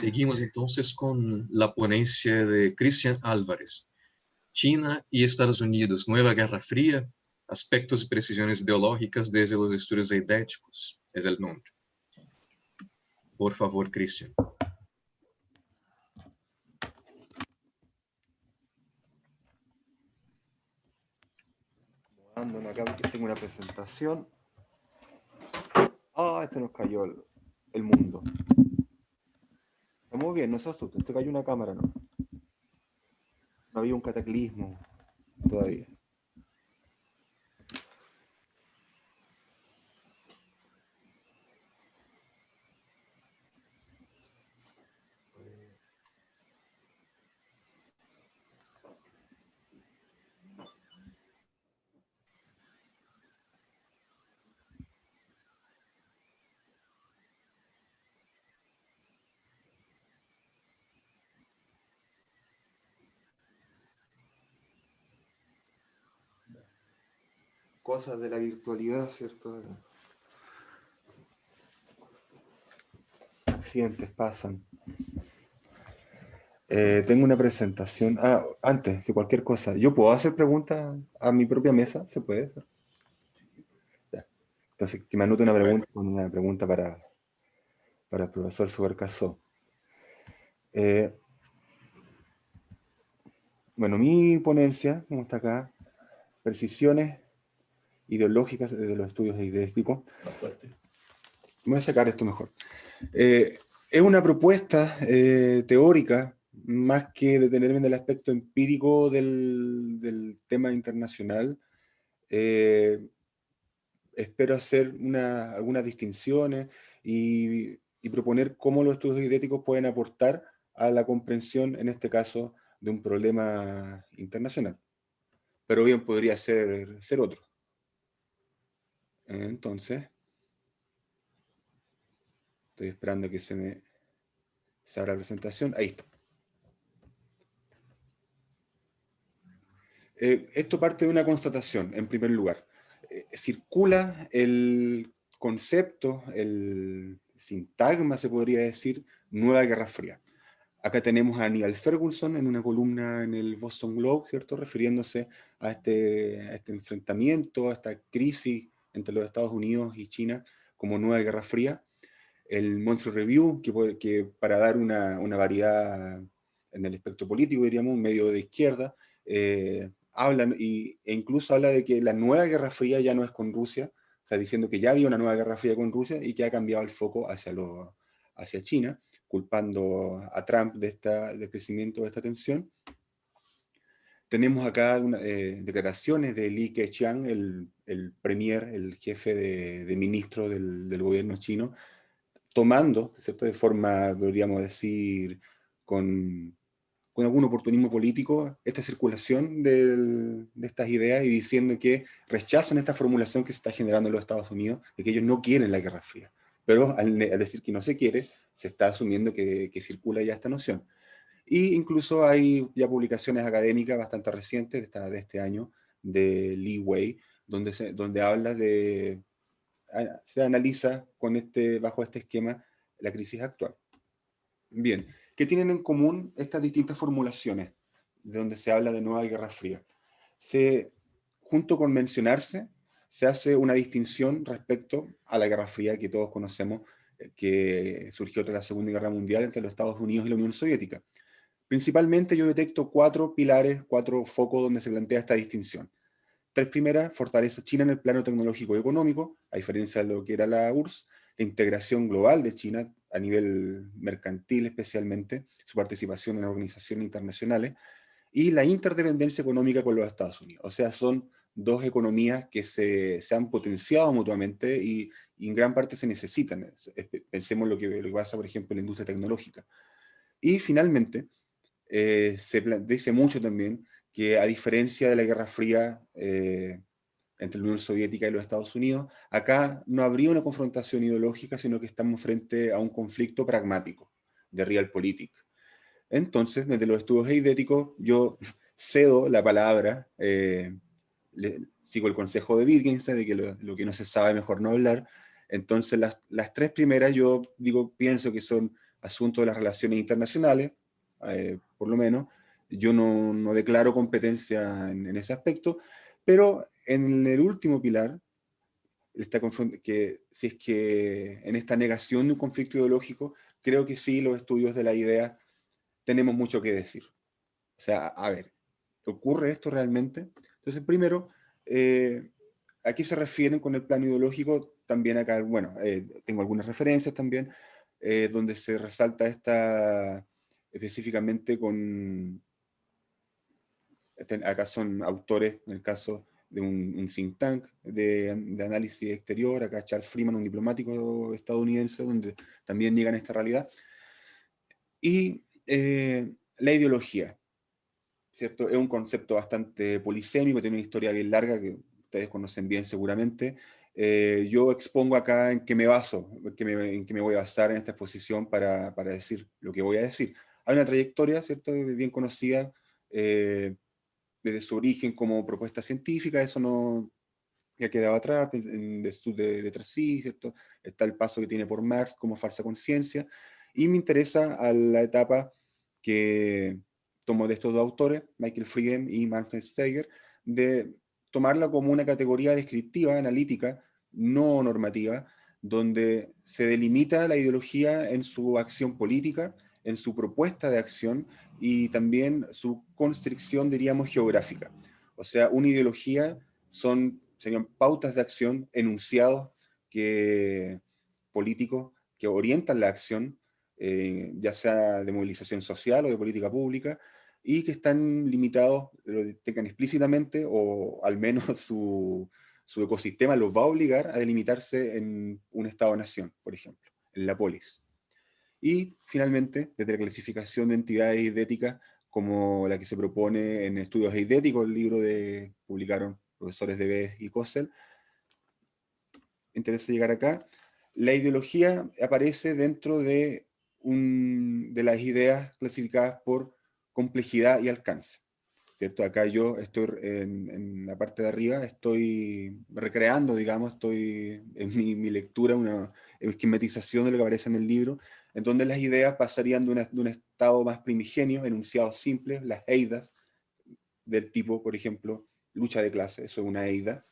Seguimos entonces con la ponencia de Cristian Álvarez. China y Estados Unidos, nueva Guerra Fría, aspectos y precisiones ideológicas desde los estudios eidéticos, es el nombre. Por favor, Cristian. Ando acá porque tengo una presentación. Ah, se nos cayó el mundo. Estamos bien, no se asusten, se cayó una cámara, ¿no? No había un cataclismo todavía. Cosas de la virtualidad, ¿cierto? Accidentes pasan. Tengo una presentación. Ah, antes de cualquier cosa, ¿yo puedo hacer preguntas a mi propia mesa? ¿Se puede? Ya. Entonces, que me anote una pregunta para el profesor Subercaso. Bueno, mi ponencia, como está acá, precisiones ideológicas de los estudios eidéticos. Más fuerte. Voy a sacar esto mejor. Es una propuesta teórica, más que detenerme en el aspecto empírico del tema internacional. Espero hacer algunas distinciones y proponer cómo los estudios eidéticos pueden aportar a la comprensión, en este caso, de un problema internacional. Pero bien podría ser otro. Entonces, estoy esperando que se abra la presentación. Ahí está. Esto parte de una constatación, en primer lugar. Circula el concepto, el sintagma, se podría decir, Nueva Guerra Fría. Acá tenemos a Neil Ferguson en una columna en el Boston Globe, ¿cierto? Refiriéndose a este enfrentamiento, a esta crisis entre los Estados Unidos y China como Nueva Guerra Fría. El Monthly Review, que para dar una variedad en el espectro político, diríamos, un medio de izquierda, hablan e incluso habla de que la nueva Guerra Fría ya no es con Rusia, o sea, diciendo que ya había una nueva Guerra Fría con Rusia y que ha cambiado el foco hacia China, culpando a Trump del crecimiento de esta tensión. Tenemos acá declaraciones de Li Keqiang, el premier, el jefe de ministro del gobierno chino, tomando, ¿cierto?, de forma, podríamos decir, con algún oportunismo político, esta circulación de estas ideas y diciendo que rechazan esta formulación que se está generando en los Estados Unidos, de que ellos no quieren la Guerra Fría. Pero al decir que no se quiere, se está asumiendo que circula ya esta noción. Y incluso hay ya publicaciones académicas bastante recientes, de este año, de Li Wei, donde habla se analiza bajo este esquema la crisis actual. Bien, ¿qué tienen en común estas distintas formulaciones de donde se habla de nueva Guerra Fría? Junto con mencionarse, se hace una distinción respecto a la Guerra Fría que todos conocemos, que surgió tras la Segunda Guerra Mundial entre los Estados Unidos y la Unión Soviética. Principalmente yo detecto 4 pilares, 4 focos donde se plantea esta distinción. 3 primeras: fortaleza China en el plano tecnológico y económico, a diferencia de lo que era la URSS, la integración global de China a nivel mercantil especialmente, su participación en organizaciones internacionales, y la interdependencia económica con los Estados Unidos. O sea, son 2 economías que se han potenciado mutuamente y en gran parte se necesitan. Pensemos lo que pasa, por ejemplo, en la industria tecnológica. Y finalmente, se dice mucho también que, a diferencia de la Guerra Fría entre la Unión Soviética y los Estados Unidos, acá no habría una confrontación ideológica, sino que estamos frente a un conflicto pragmático, de realpolitik. Entonces, desde los estudios eidéticos, yo cedo la palabra, sigo el consejo de Wittgenstein, de que lo que no se sabe mejor no hablar. Entonces, las 3 primeras yo pienso que son asunto de las relaciones internacionales, por lo menos. Yo no declaro competencia en ese aspecto, pero en el último pilar, que si es que en esta negación de un conflicto ideológico, creo que sí, los estudios de la idea tenemos mucho que decir. O sea, a ver, ¿ocurre esto realmente? Entonces, primero, ¿a qué se refieren con el plano ideológico? También acá, bueno, tengo algunas referencias también, donde se resalta esta específicamente con, acá son autores, en el caso de un think tank de análisis exterior, acá Charles Freeman, un diplomático estadounidense, donde también niegan esta realidad. Y la ideología, ¿cierto? Es un concepto bastante polisémico, tiene una historia bien larga que ustedes conocen bien seguramente. Yo expongo acá en qué me baso, en qué me voy a basar en esta exposición para decir lo que voy a decir. Hay una trayectoria, ¿cierto? Bien conocida desde su origen como propuesta científica, eso no ya quedaba atrás, de Tracy, ¿cierto? Está el paso que tiene por Marx como falsa conciencia, y me interesa a la etapa que tomo de estos dos autores, Michael Frieden y Manfred Steiger, de tomarla como una categoría descriptiva, analítica, no normativa, donde se delimita la ideología en su acción política, en su propuesta de acción y también su constricción, diríamos, geográfica. O sea, una ideología serían pautas de acción, enunciados políticos que orientan la acción, ya sea de movilización social o de política pública, y que están limitados, lo tengan explícitamente, o al menos su ecosistema los va a obligar a delimitarse en un Estado-nación, por ejemplo, en la polis. Y finalmente, desde la clasificación de entidades eidéticas, como la que se propone en Estudios Eidéticos, el libro de publicaron profesores de Bes y Kossel, interesa llegar acá, la ideología aparece dentro de las ideas clasificadas por complejidad y alcance. ¿Cierto? Acá yo estoy en la parte de arriba, estoy recreando, digamos, estoy en mi lectura, una esquematización de lo que aparece en el libro, en donde las ideas pasarían de un estado más primigenio, enunciados simples, las eidas, del tipo, por ejemplo, lucha de clase, eso es una eida.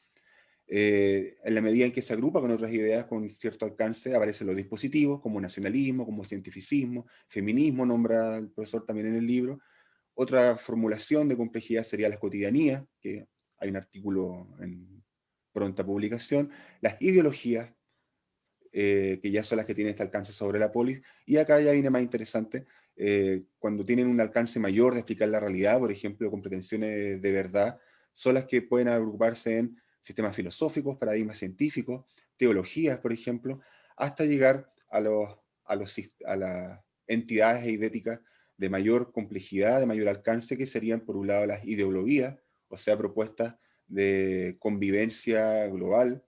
En la medida en que se agrupa con otras ideas con cierto alcance, aparecen los dispositivos, como nacionalismo, como cientificismo, feminismo, nombra el profesor también en el libro. Otra formulación de complejidad sería las cotidianías, que hay un artículo en pronta publicación, las ideologías, que ya son las que tienen este alcance sobre la polis, y acá ya viene más interesante, cuando tienen un alcance mayor de explicar la realidad, por ejemplo, con pretensiones de verdad, son las que pueden agruparse en sistemas filosóficos, paradigmas científicos, teologías, por ejemplo, hasta llegar a las entidades eidéticas de mayor complejidad, de mayor alcance, que serían, por un lado, las ideologías, o sea, propuestas de convivencia global,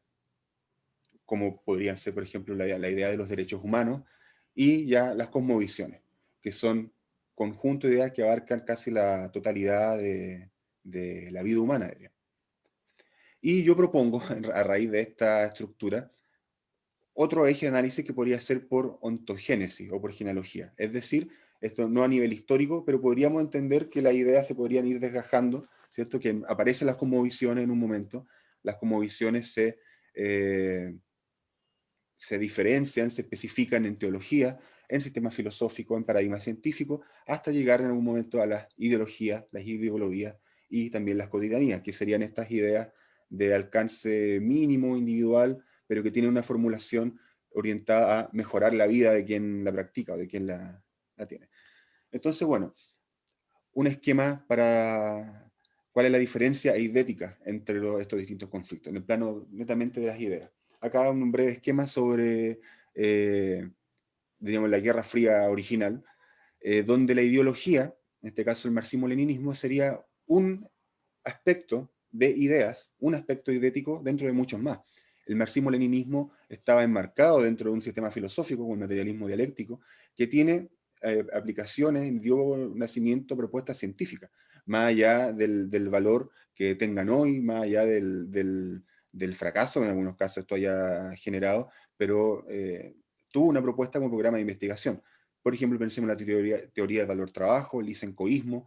como podrían ser, por ejemplo, la idea de los derechos humanos, y ya las cosmovisiones, que son conjunto de ideas que abarcan casi la totalidad de la vida humana, diría. Y yo propongo, a raíz de esta estructura, otro eje de análisis que podría ser por ontogénesis o por genealogía. Es decir, esto no a nivel histórico, pero podríamos entender que las ideas se podrían ir desgajando, ¿cierto? Que aparecen las cosmovisiones en un momento, las cosmovisiones se diferencian, se especifican en teología, en sistemas filosóficos, en paradigmas científicos, hasta llegar en algún momento a las ideologías, las ideologías y también las cotidianías, que serían estas ideas de alcance mínimo, individual, pero que tienen una formulación orientada a mejorar la vida de quien la practica o de quien la tiene. Entonces, bueno, un esquema para cuál es la diferencia eidética entre estos distintos conflictos, en el plano netamente de las ideas. Acá un breve esquema sobre, diríamos, la Guerra Fría original, donde la ideología, en este caso el marxismo-leninismo, sería un aspecto de ideas, un aspecto idético dentro de muchos más. El marxismo-leninismo estaba enmarcado dentro de un sistema filosófico, un materialismo dialéctico, que tiene aplicaciones, dio nacimiento a propuestas científicas, más allá del valor que tengan hoy, más allá del fracaso, en algunos casos esto haya generado, pero tuvo una propuesta como programa de investigación. Por ejemplo, pensemos en la teoría del valor-trabajo, el Lysenkoísmo,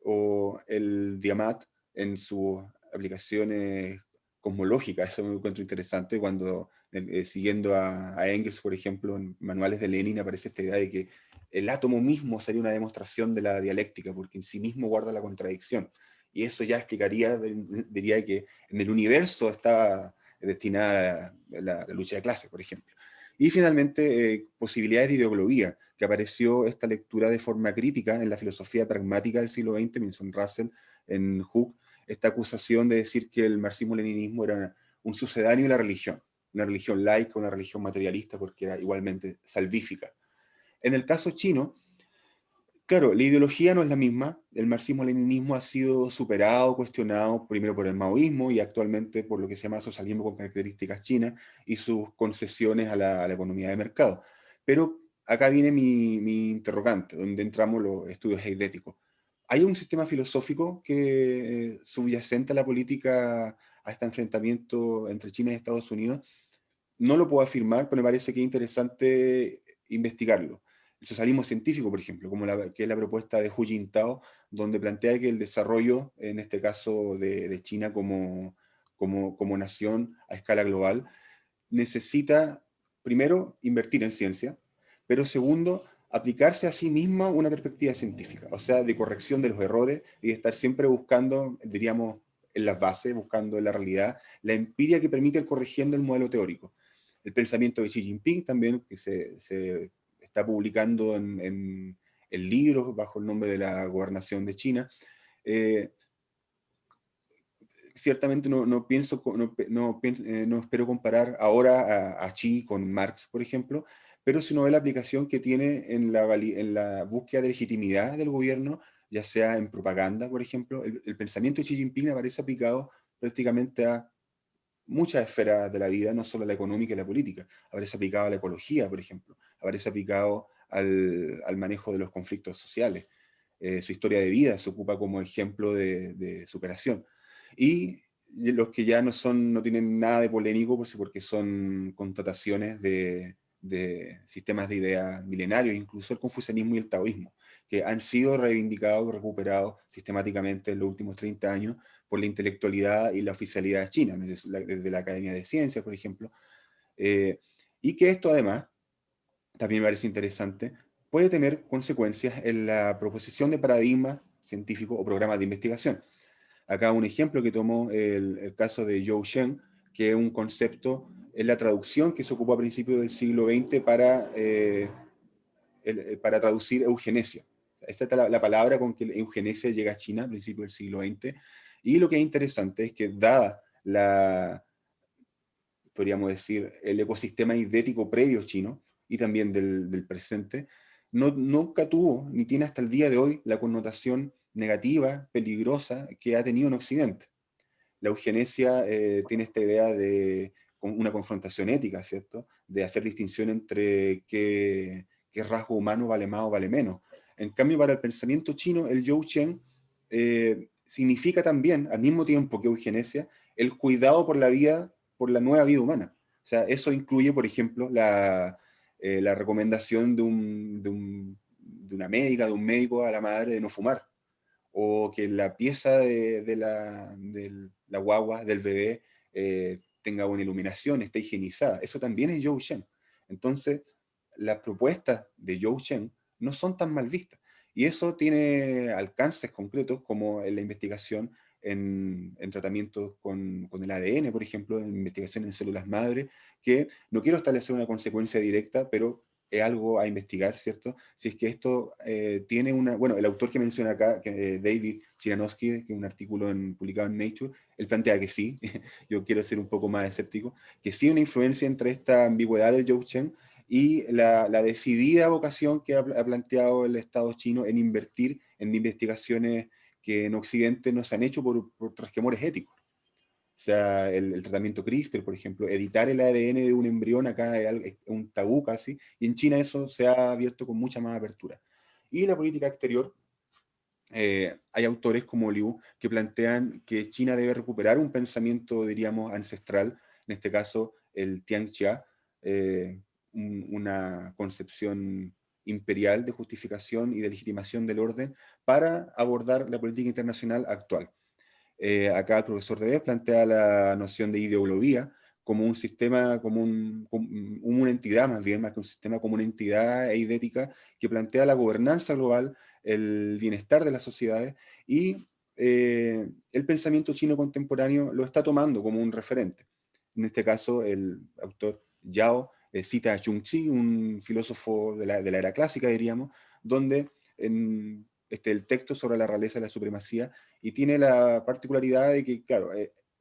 o el Diamat en sus aplicaciones cosmológicas. Eso me encuentro interesante cuando, siguiendo a Engels, por ejemplo, en manuales de Lenin aparece esta idea de que el átomo mismo sería una demostración de la dialéctica, porque en sí mismo guarda la contradicción. Y eso ya explicaría, diría que en el universo está destinada la lucha de clases, por ejemplo. Y finalmente, posibilidades de ideología, que apareció esta lectura de forma crítica en la filosofía pragmática del siglo XX, Winston Russell, en Hooke, esta acusación de decir que el marxismo-leninismo era un sucedáneo de la religión, una religión laica, una religión materialista, porque era igualmente salvífica. En el caso chino, claro, la ideología no es la misma. El marxismo-leninismo ha sido superado, cuestionado primero por el maoísmo y actualmente por lo que se llama socialismo con características chinas y sus concesiones a la economía de mercado. Pero acá viene mi interrogante, donde entramos los estudios eidéticos. ¿Hay un sistema filosófico que subyacente a la política, a este enfrentamiento entre China y Estados Unidos? No lo puedo afirmar, pero me parece que es interesante investigarlo. El socialismo científico, por ejemplo, como que es la propuesta de Hu Jintao, donde plantea que el desarrollo, en este caso de China como nación a escala global, necesita, primero, invertir en ciencia, pero segundo, aplicarse a sí misma una perspectiva científica, o sea, de corrección de los errores y de estar siempre buscando, diríamos, en las bases, buscando en la realidad, la empiria que permite ir corrigiendo el modelo teórico. El pensamiento de Xi Jinping también, que se está publicando en libros bajo el nombre de la gobernación de China, eh, ciertamente no espero comparar ahora a Xi con Marx, por ejemplo, pero sino de la aplicación que tiene en la búsqueda de legitimidad del gobierno, ya sea en propaganda, por ejemplo. El pensamiento de Xi Jinping aparece aplicado prácticamente a muchas esferas de la vida, no solo a la económica y la política. Aparece aplicado a la ecología, por ejemplo. Aparece aplicado al manejo de los conflictos sociales. Su historia de vida se ocupa como ejemplo de superación. Y los que ya no tienen nada de polémico, pues, porque son constataciones de sistemas de ideas milenarios, incluso el confucianismo y el taoísmo, que han sido reivindicados, recuperados sistemáticamente en los últimos 30 años por la intelectualidad y la oficialidad china, desde la Academia de Ciencias, por ejemplo, y que esto además, también me parece interesante, puede tener consecuencias en la proposición de paradigmas científicos o programas de investigación. Acá un ejemplo que tomó el caso de Zhou Shen, que es un concepto en la traducción que se ocupó a principios del siglo XX para traducir eugenesia. Esa es la palabra con que eugenesia llega a China a principios del siglo XX. Y lo que es interesante es que dada podríamos decir, el ecosistema idético previo chino y también del presente, nunca tuvo, ni tiene hasta el día de hoy, la connotación negativa, peligrosa que ha tenido en Occidente. La eugenesia tiene esta idea de una confrontación ética, ¿cierto? De hacer distinción entre qué rasgo humano vale más o vale menos. En cambio, para el pensamiento chino, el Youchen significa también, al mismo tiempo que eugenesia, el cuidado por la vida, por la nueva vida humana. O sea, eso incluye, por ejemplo, la recomendación de una médica, de un médico a la madre de no fumar, o que la pieza de la guagua, del bebé, tenga una iluminación, esté higienizada. Eso también es Youchen. Entonces, las propuestas de Youchen no son tan mal vistas. Y eso tiene alcances concretos como en la investigación en tratamientos con el ADN, por ejemplo, en investigación en células madre, que no quiero establecer una consecuencia directa, pero es algo a investigar, ¿cierto? Si es que esto tiene una... Bueno, el autor que menciona acá, David Chirianowski, que es un artículo publicado en Nature, él plantea que sí, yo quiero ser un poco más escéptico, que sí hay una influencia entre esta ambigüedad del Youchen y la decidida vocación que ha planteado el Estado chino en invertir en investigaciones que en Occidente no se han hecho por resquemores éticos. O sea, el tratamiento CRISPR, por ejemplo, editar el ADN de un embrión acá es un tabú casi, y en China eso se ha abierto con mucha más apertura. Y la política exterior, hay autores como Liu que plantean que China debe recuperar un pensamiento, diríamos, ancestral, en este caso el Tianxia, una concepción imperial de justificación y de legitimación del orden para abordar la política internacional actual. Acá el profesor Debes plantea la noción de ideología como un sistema, como una entidad más bien, más que un sistema, como una entidad eidética que plantea la gobernanza global, el bienestar de las sociedades, y el pensamiento chino contemporáneo lo está tomando como un referente. En este caso, el autor Yao cita a Chungchi, un filósofo de la era clásica, diríamos, donde en el texto sobre la realeza y la supremacía, y tiene la particularidad de que, claro,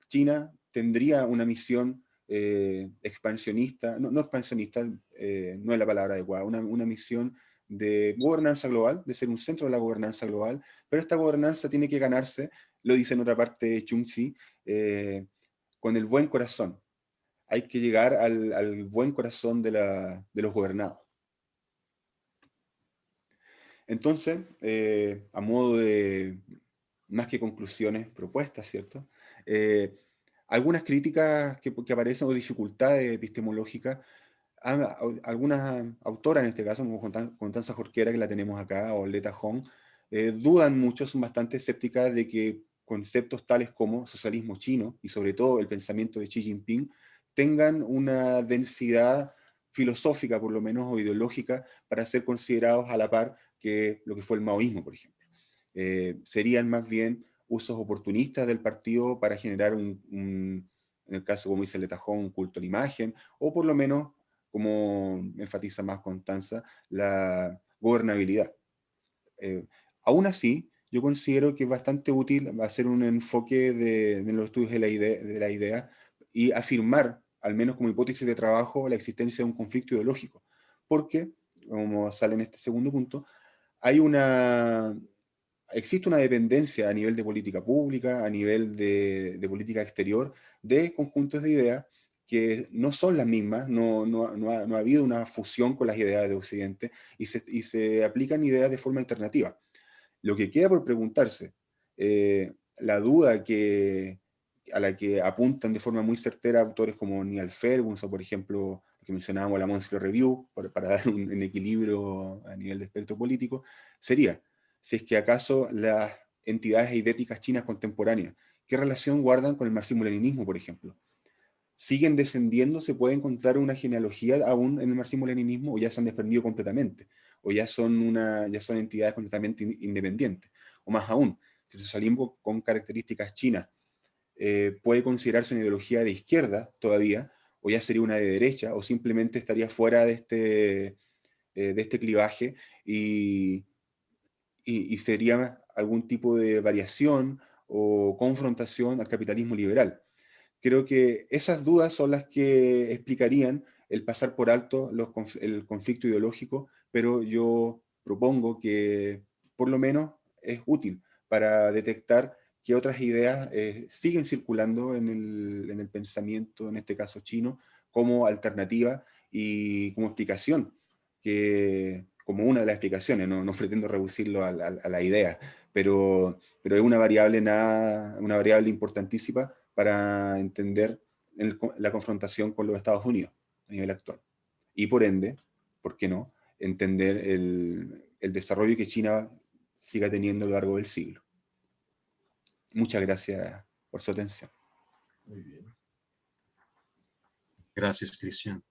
China tendría una misión expansionista, no expansionista, no es la palabra adecuada, una misión de gobernanza global, de ser un centro de la gobernanza global, pero esta gobernanza tiene que ganarse, lo dice en otra parte de Chungchi, con el buen corazón. Hay que llegar al buen corazón de los gobernados. Entonces, a modo de, más que conclusiones, propuestas, ¿cierto? Algunas críticas que aparecen o dificultades epistemológicas, algunas autoras en este caso, como Constanza Jorquera, que la tenemos acá, o Leta Hong, dudan mucho, son bastante escépticas de que conceptos tales como socialismo chino, y sobre todo el pensamiento de Xi Jinping, tengan una densidad filosófica, por lo menos, o ideológica, para ser considerados a la par que lo que fue el maoísmo, por ejemplo. Serían más bien usos oportunistas del partido para generar en el caso, como dice Letajón, un culto a la imagen, o por lo menos, como enfatiza más Constanza, la gobernabilidad. Aún así, yo considero que es bastante útil hacer un enfoque de los estudios de la idea y afirmar, al menos como hipótesis de trabajo, la existencia de un conflicto ideológico. Porque, como sale en este segundo punto, existe una dependencia a nivel de política pública, a nivel de política exterior, de conjuntos de ideas que no son las mismas, no ha habido una fusión con las ideas de Occidente, y se aplican ideas de forma alternativa. Lo que queda por preguntarse, la duda a la que apuntan de forma muy certera autores como Neil Ferguson, por ejemplo, que mencionábamos la Monthly Review, para dar un equilibrio a nivel de espectro político, sería si es que acaso las entidades eidéticas chinas contemporáneas, ¿qué relación guardan con el marxismo-leninismo, por ejemplo? ¿Siguen descendiendo? ¿Se puede encontrar una genealogía aún en el marxismo-leninismo, o ya se han desprendido completamente? ¿O ya son entidades completamente independientes? O más aún, si el socialismo con características chinas puede considerarse una ideología de izquierda todavía, o ya sería una de derecha, o simplemente estaría fuera de este clivaje y sería algún tipo de variación o confrontación al capitalismo liberal. Creo que esas dudas son las que explicarían el pasar por alto el conflicto ideológico, pero yo propongo que por lo menos es útil para detectar que otras ideas siguen circulando en el pensamiento, en este caso chino, como alternativa y como explicación, como una de las explicaciones, no pretendo reducirlo a la idea, pero es una variable importantísima para entender la confrontación con los Estados Unidos a nivel actual. Y por ende, ¿por qué no?, entender el desarrollo que China siga teniendo a lo largo del siglo. Muchas gracias por su atención. Muy bien. Gracias, Cristian.